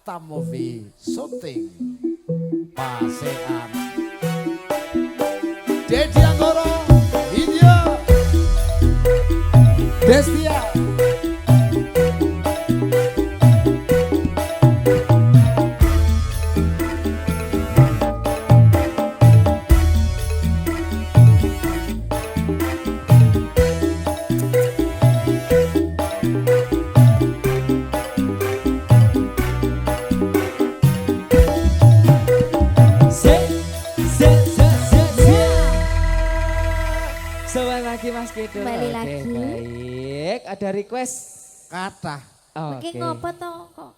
Kata Movie syuting Pasean Dedi Anggoro Video Destia Mas Kido. Kembali lagi. Baik, ada request kata. Oke. Ngopo to kok?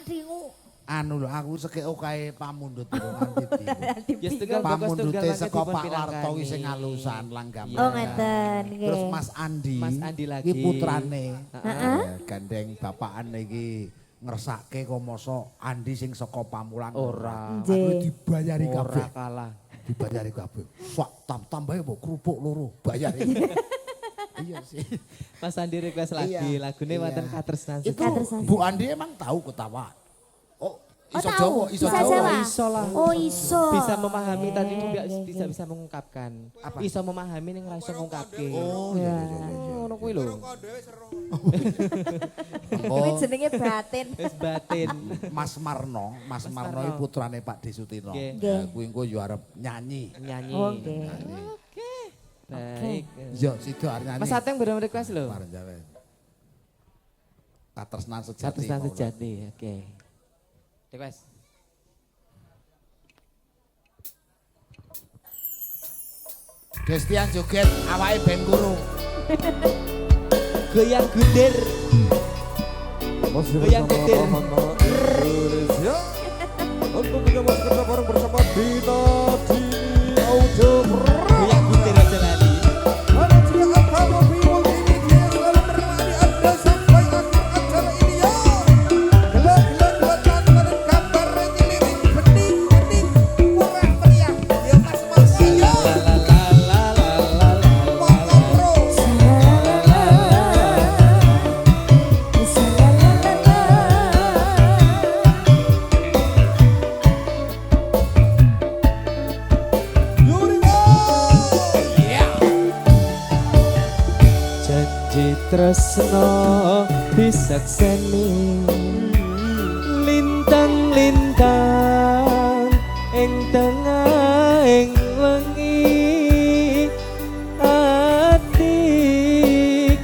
Dingu. Anu lho aku sekek kae pamundhut nganti Ya setunggal pamundhute saka Pak Warto wis sing alusan langgam. Oh ngeten nggih. Terus Mas Andi lagi. Iki putrane. Heeh. Gandeng bapakane iki ngersake kok mosok Andi sing saka Pamulang ora. Aku dibayari kabeh. Ora kalah. Dibayari kabeh. Sak tambahe mbok krupuk loro bayari. Iya sih. Mas Andi request lagi, lagune wonten Katresnan Sejati. Itu Bu Andi emang tahu ketawa. Oh, iso tahu. Jawa, iso Bisa Jawa. Jawa? Iso lah. Oh iso. Bisa memahami tadi bisa mengungkapkan. Apa? Iso memahami ning ra iso ngungkapke. Oh iya iya iya. Ngono kuwi lho. Kuwi jenenge batin. Wis batin. Mas Marno iki putrane Pak Desutino. Nggih. Kuwi engko yo arep nyanyi. Nyanyi. Oke. Oke. Baik. Yo sido arep nyanyi. Mas Ateng bareng request lho. Bareng jawe. Katresnan Sejati. Katresnan Sejati. Oke. Request. Destian joget awake ben guru. Goyang gudir. Goyang gudir. Indonesia. Untuk menyambut kita bareng bersama Dina Dini Audio. Goyang gudir aja lali. Ada juga Akamo Bimo ini dia selalu menemani Anda sampai akhir acara ini ya. Gelap-gelap buatan dan gambar nyelirik bening-bening murah meriah. Ya mas-mas ya. Monggo bro. Yuri Janji tresno disakseni lintang-lintang ing tengahing wengi ati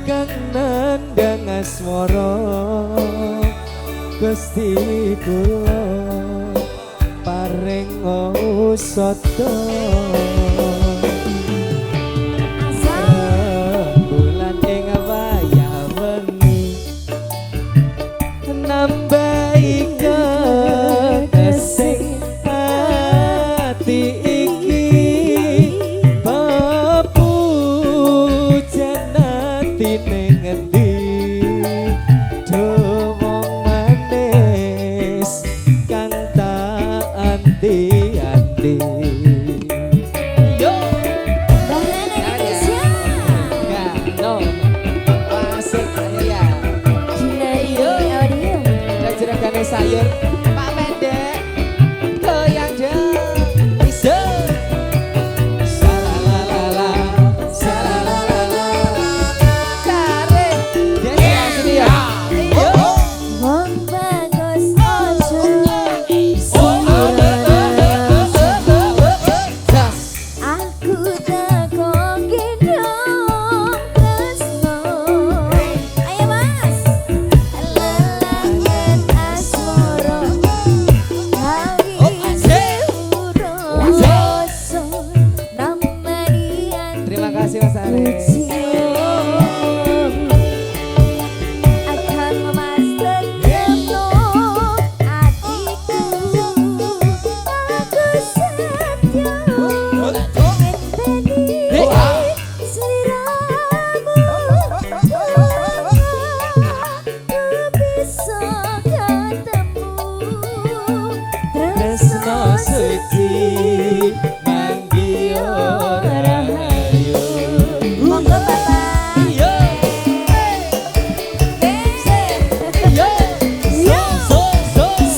kang nandhang asmara Gusti kula paring usada bulan ing wayah wengi nambahi ketesing ati iki papujan ati ning endi wong manis kang tak andi-andi. Yo Bahana Indonesia. no, asik ayo ya. Dina Dini Audio. Jeragannya sayur Pak Pendek goyang jeng bisa salalalala salalalala tarik dia sini ya Wong bagus ojo. jas Aku takon gendong tresno. Ayo mas. Lelayan asmoro. Hawi uroso. Namanian terima kasih Mas Aris. akan memastikanmu hatiku aku setia ngenteni seliramu aku bisa ketemu Tresno suci manggiyo rahayu. monggo bapak Yo yo so so so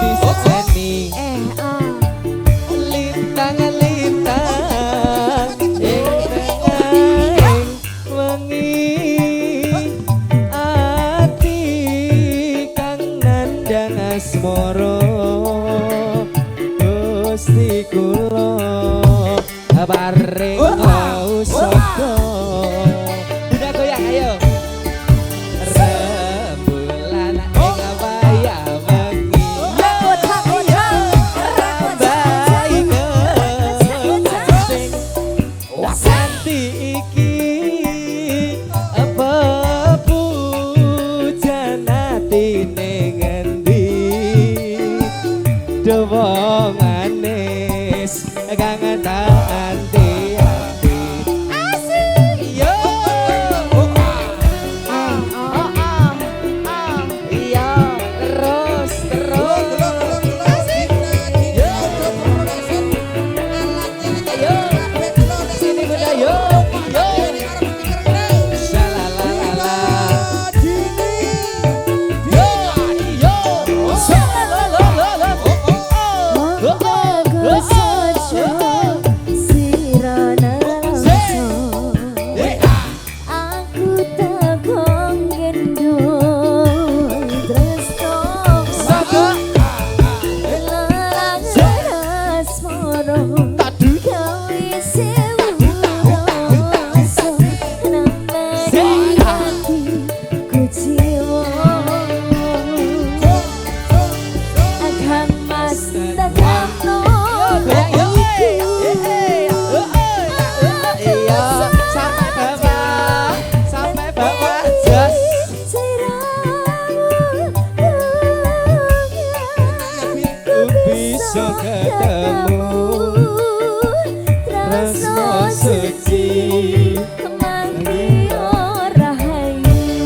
diseni lintang-lintang ing wengi ati kang nandang asmara Gusti kula paring usada udah goyang ayo rembulan ing wayah wengi Santi iki apa pujan atine ngendi Dewa manis kang anti-anti asik yo iya terus asik yo sini bunda yo shalalala yo shalalala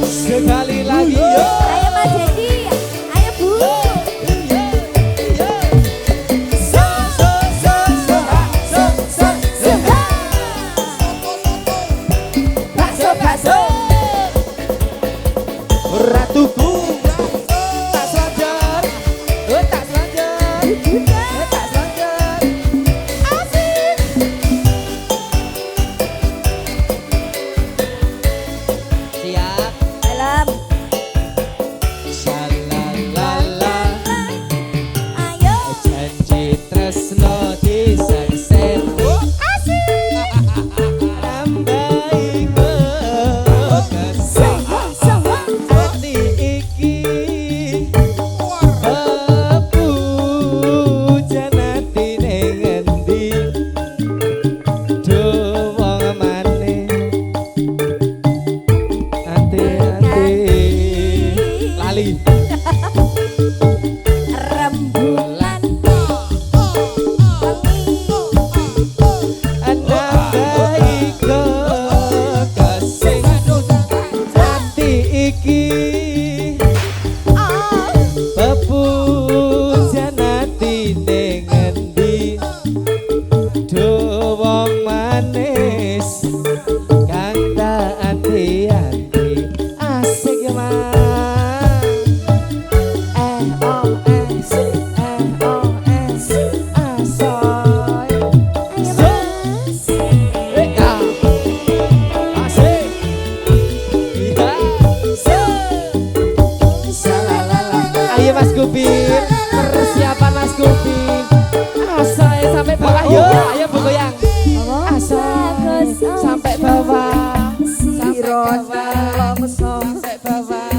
sekali lagi yo Ayo Mas Dedi, ayo Bu. Bakso ratuku tak selanjut tak selanjut tak selanjut asik siap Dalam. shalalala Ayo. janji tresno disengsen nambahi kekasih hati iki bepujan atine ngendi do wong maneh ati-ati lali Rembulan nambahi kekasih hati iki bepujan atine ngendi do wong manis kang tak anti-anti asik ya mas asoy asik iya ayo Mas Kupir persiapan Mas Kupir asoy sampai bawah yo ayo Bu goyang asoy sampai bawah sampai bawah sampai bawah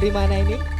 dari mana ini?